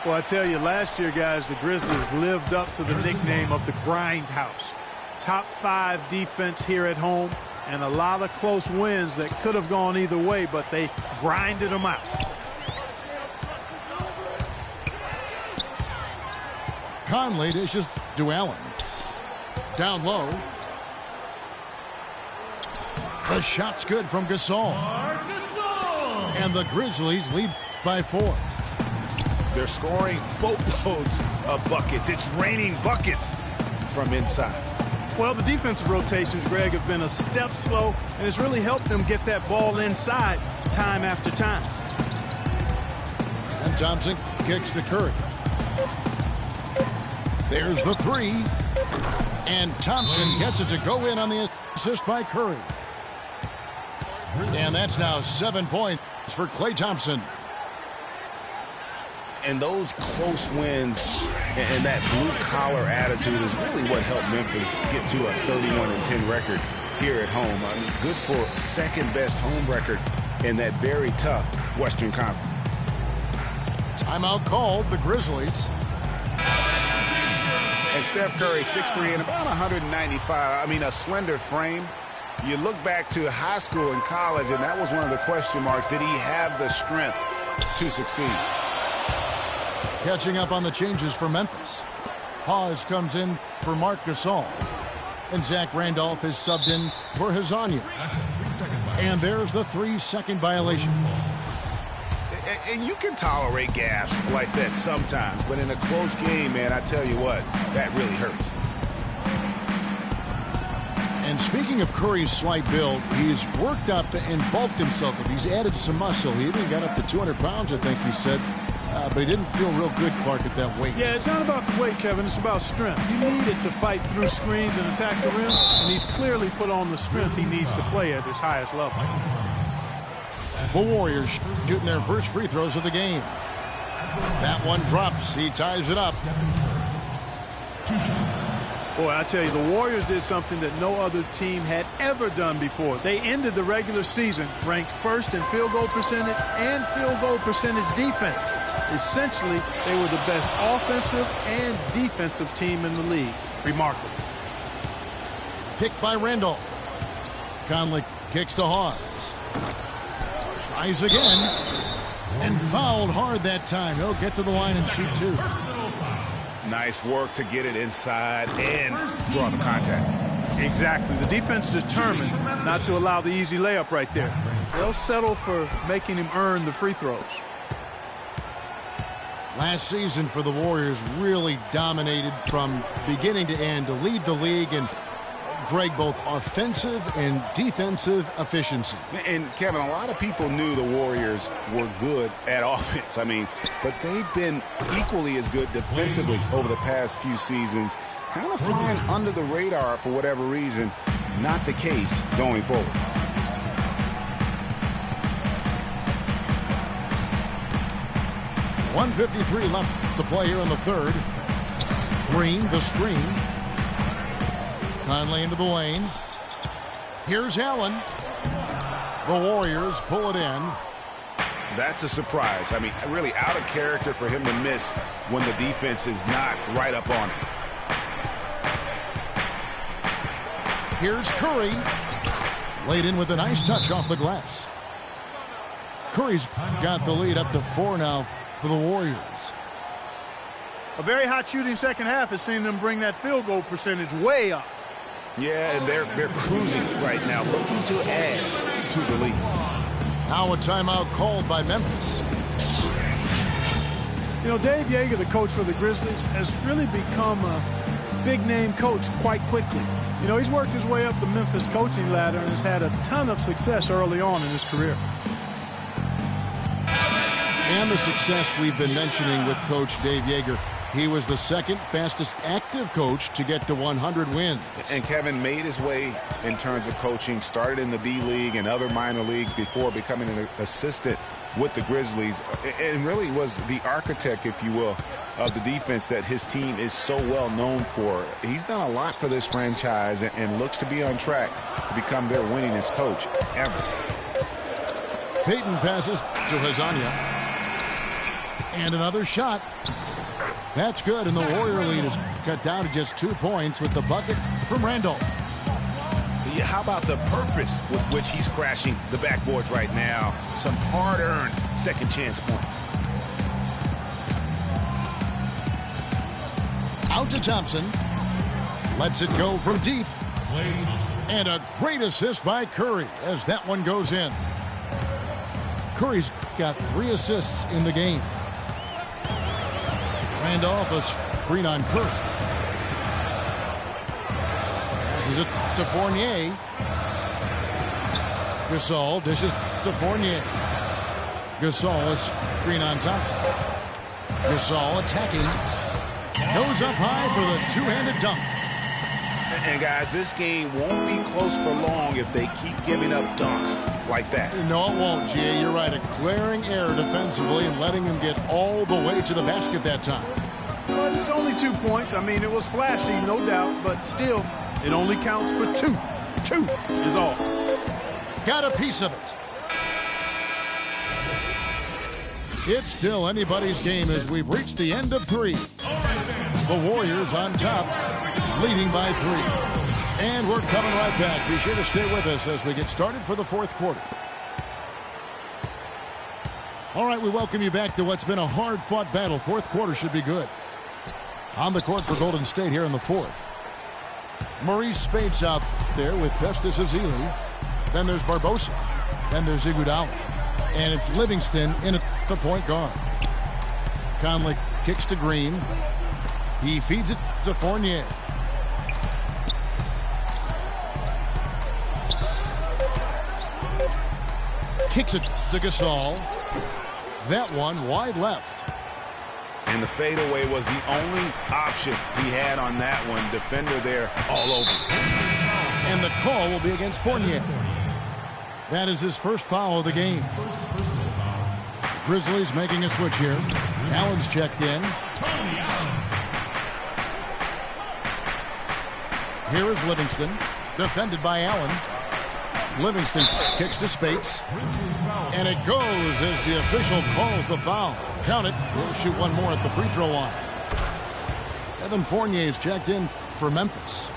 Well, I tell you, last year, guys, the Grizzlies lived up to the nickname of the Grindhouse. Top 5 defense here at home, and a lot of close wins that could have gone either way, but they grinded them out. Conley dishes to Allen. Down low. The shot's good from Gasol. And the Grizzlies lead by 4. They're scoring boatloads of buckets. It's raining buckets from inside. Well, the defensive rotations, Greg, have been a step slow, and it's really helped them get that ball inside time after time. And Thompson kicks to Curry. There's the 3. And Thompson gets it to go in on the assist by Curry. And that's now 7 points for Klay Thompson. And those close wins and that blue-collar attitude is really what helped Memphis get to a 31-10 record here at home. I mean, good for second-best home record in that very tough Western Conference. Timeout called, the Grizzlies. And Steph Curry, 6'3" and about 195. I mean, a slender frame. You look back to high school and college, and that was one of the question marks. Did he have the strength to succeed? Catching up on the changes for Memphis. Hawes comes in for Marc Gasol. And Zach Randolph is subbed in for Hezonja. And there's the 3-second violation. And you can tolerate gaffes like that sometimes, but in a close game, man, I tell you what, that really hurts. And speaking of Curry's slight build, he's worked up and bulked himself up. He's added some muscle. He even got up to 200 pounds, I think he said. But he didn't feel real good, Clark, at that weight. Yeah, it's not about the weight, Kevin. It's about strength. You need it to fight through screens and attack the rim, and he's clearly put on the strength he needs to play at his highest level. The Warriors shooting their first free throws of the game. That one drops. He ties it up. Boy, I tell you, the Warriors did something that no other team had ever done before. They ended the regular season ranked first in field goal percentage and field goal percentage defense. Essentially, they were the best offensive and defensive team in the league. Remarkable. Picked by Randolph. Conley kicks to Hawes. Tries again. And fouled hard that time. He'll get to the line and shoot 2. Nice work to get it inside and draw the contact. Exactly. The defense determined not to allow the easy layup right there. They'll settle for making him earn the free throws. Last season for the Warriors really dominated from beginning to end to lead the league in, Greg, both offensive and defensive efficiency. And, Kevin, a lot of people knew the Warriors were good at offense. I mean, but they've been equally as good defensively over the past few seasons, kind of flying under the radar for whatever reason. Not the case going forward. .153 left to play here in the third. Green, the screen. Conley into the lane. Here's Allen. The Warriors pull it in. That's a surprise. I mean, really out of character for him to miss when the defense is not right up on it. Here's Curry. Laid in with a nice touch off the glass. Curry's got the lead up to 4 now for the Warriors. A very hot shooting second half has seen them bring that field goal percentage way up. Yeah, and they're cruising right now, looking to add to the lead. Now a timeout called by Memphis. You know, Dave Yeager, the coach for the Grizzlies, has really become a big-name coach quite quickly. You know, he's worked his way up the Memphis coaching ladder and has had a ton of success early on in his career. And the success we've been mentioning with Coach Dave Yeager. He was the second fastest active coach to get to 100 wins. And Kevin made his way in terms of coaching, started in the D-League and other minor leagues before becoming an assistant with the Grizzlies, and really was the architect, if you will, of the defense that his team is so well known for. He's done a lot for this franchise and looks to be on track to become their winningest coach ever. Payton passes to Hezonja. And another shot. That's good, and the Warrior lead is cut down to just 2 points with the bucket from Randolph. Yeah, how about the purpose with which he's crashing the backboards right now? Some hard-earned second chance points. Out to Thompson. Lets it go from deep. And a great assist by Curry as that one goes in. Curry's got 3 assists in the game. Randolph, a screen on Curry. Passes it to Fournier. Gasol dishes to Fournier. Gasol, a screen on Thompson. Gasol attacking. Goes up high for the two-handed dunk. And guys, this game won't be close for long if they keep giving up dunks like that. No, it won't, G.A. You're right. A glaring error defensively and letting him get all the way to the basket that time. But it's only 2 points. I mean, it was flashy, no doubt, but still, it only counts for 2. 2 is all. Got a piece of it. It's still anybody's game as we've reached the end of 3. The Warriors on top, leading by 3. And we're coming right back. Be sure to stay with us as we get started for the 4th quarter. All right, we welcome you back to what's been a hard-fought battle. 4th quarter should be good. On the court for Golden State here in the 4th. Maurice Spates out there with Festus Ezeli. Then there's Barbosa. Then there's Iguodala. And it's Livingston in at the point guard. Conley kicks to Green. He feeds it to Fournier. Kicks it to Gasol. That one wide left. And the fadeaway was the only option he had on that one. Defender there all over. And the call will be against Fournier. That is his first foul of the game. Grizzlies making a switch here. Allen's checked in. Here is Livingston, defended by Allen. Livingston kicks to Spates. And it goes as the official calls the foul. Count it. He'll shoot one more at the free throw line. Evan Fournier is checked in for Memphis.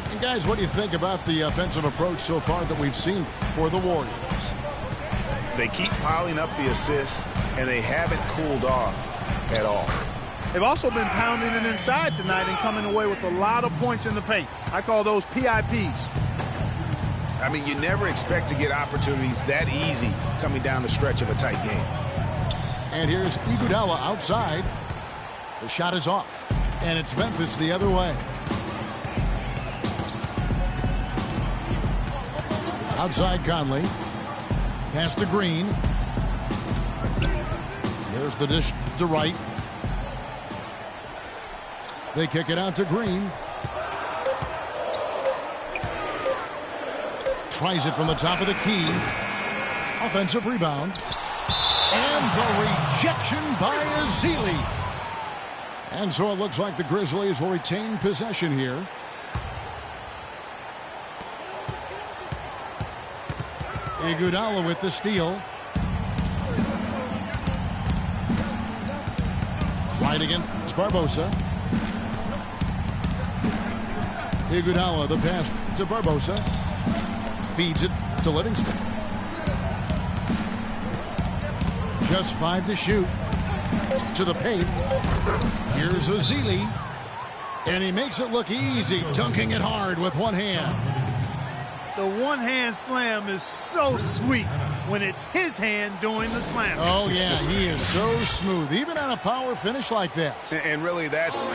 And guys, what do you think about the offensive approach so far that we've seen for the Warriors? They keep piling up the assists, and they haven't cooled off at all. They've also been pounding it inside tonight and coming away with a lot of points in the paint. I call those PIPs. I mean, you never expect to get opportunities that easy coming down the stretch of a tight game. And here's Iguodala outside. The shot is off. And it's Memphis the other way. Outside Conley. Pass to Green. There's the dish to Wright. They kick it out to Green. Tries it from the top of the key. Offensive rebound. And the rejection by Ezeli. And so it looks like the Grizzlies will retain possession here. Iguodala with the steal. Right against Barbosa. Iguodala, the pass to Barbosa. Feeds it to Livingston. Just 5 to shoot. To the paint. Here's Ezeli. And he makes it look easy, dunking it hard with one hand. The one-hand slam is so sweet when it's his hand doing the slam. Oh, yeah, he is so smooth, even on a power finish like that. And really, that's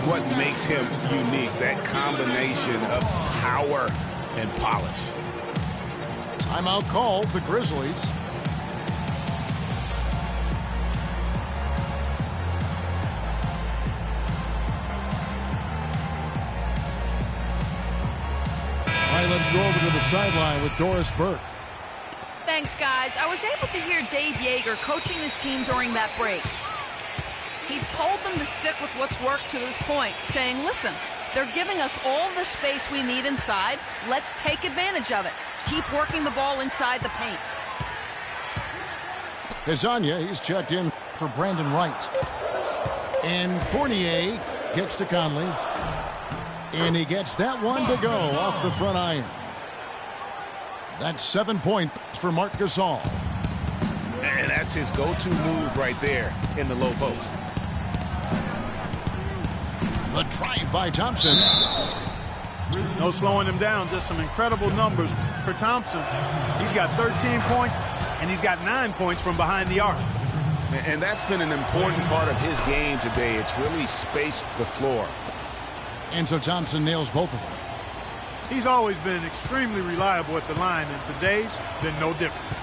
what makes him unique, that combination of power and polish. Timeout called, the Grizzlies. All right, let's go over to the sideline with Doris Burke. Thanks, guys. I was able to hear Dave Yeager coaching his team during that break. He told them to stick with what's worked to this point, saying, listen, they're giving us all the space we need inside. Let's take advantage of it. Keep working the ball inside the paint. Hezonja, he's checked in for Brandon Wright. And Fournier kicks to Conley. And he gets that one to go off the front iron. That's 7 points for Marc Gasol. And that's his go-to move right there in the low post. The drive by Thompson. No slowing him down, just some incredible numbers for Thompson. He's got 13 points, and he's got 9 points from behind the arc. And that's been an important part of his game today. It's really spaced the floor. And so Thompson nails both of them. He's always been extremely reliable at the line, and today's been no different.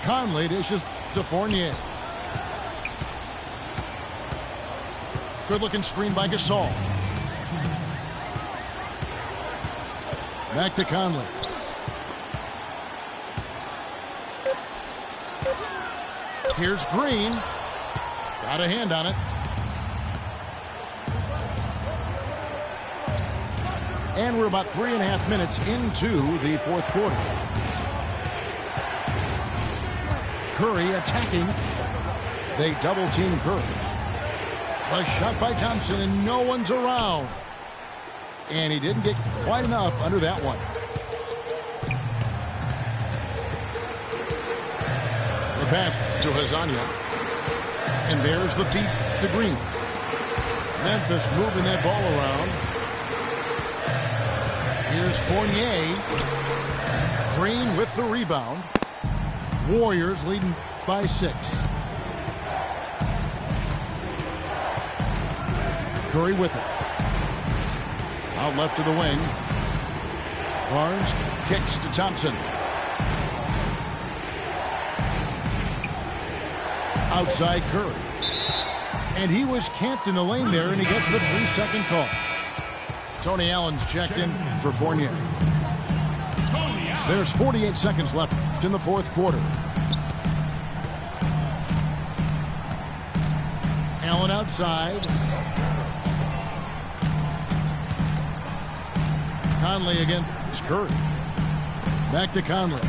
Conley dishes to Fournier. Good-looking screen by Gasol. Back to Conley. Here's Green. Got a hand on it. And we're about 3.5 minutes into the fourth quarter. Curry attacking. They double-team Curry. A shot by Thompson, and no one's around. And he didn't get quite enough under that one. The pass to Hezonja. And there's the feed to Green. Memphis moving that ball around. Here's Fournier. Green with the rebound. Warriors leading by 6. Curry with it. Out left to the wing. Barnes kicks to Thompson. Outside Curry. And he was camped in the lane there, and he gets the 3-second call. Tony Allen's checked in for Fournier. There's 48 seconds left in the fourth quarter. Allen outside. Conley against Curry. Back to Conley.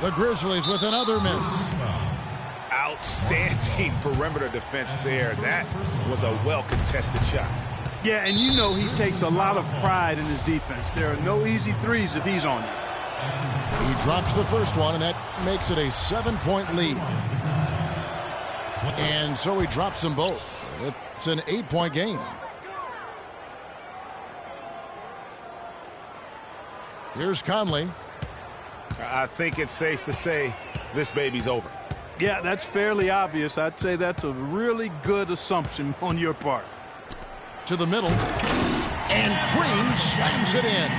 The Grizzlies with another miss. Outstanding perimeter defense there. That was a well-contested shot. Yeah, and you know he takes a lot of pride in his defense. There are no easy threes if he's on it. He drops the first one, and that makes it a 7-point lead. And so he drops them both. It's an 8-point game. Here's Conley. I think it's safe to say this baby's over. Yeah, that's fairly obvious. I'd say that's a really good assumption on your part. To the middle. And Green slams it in.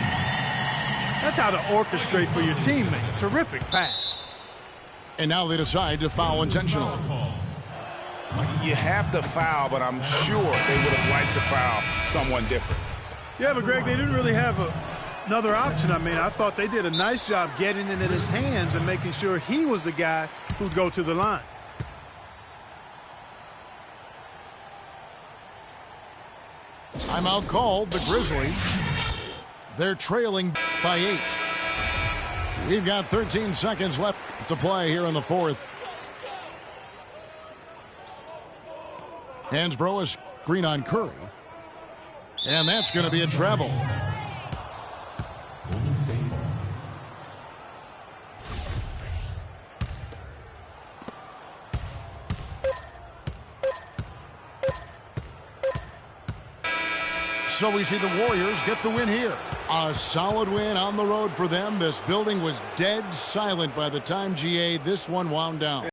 That's how to orchestrate for your teammate. Terrific pass. And now they decide to foul intentionally. You have to foul, but I'm sure they would have liked to foul someone different. Yeah, but Greg, they didn't really have another option. I mean, I thought they did a nice job getting it in his hands and making sure he was the guy who'd go to the line. Timeout called, the Grizzlies. They're trailing by 8. We've got 13 seconds left to play here in the fourth. Hansbrough is screen on Curry. And that's going to be a travel. So we see the Warriors get the win here. A solid win on the road for them. This building was dead silent by the time, GA, this one wound down.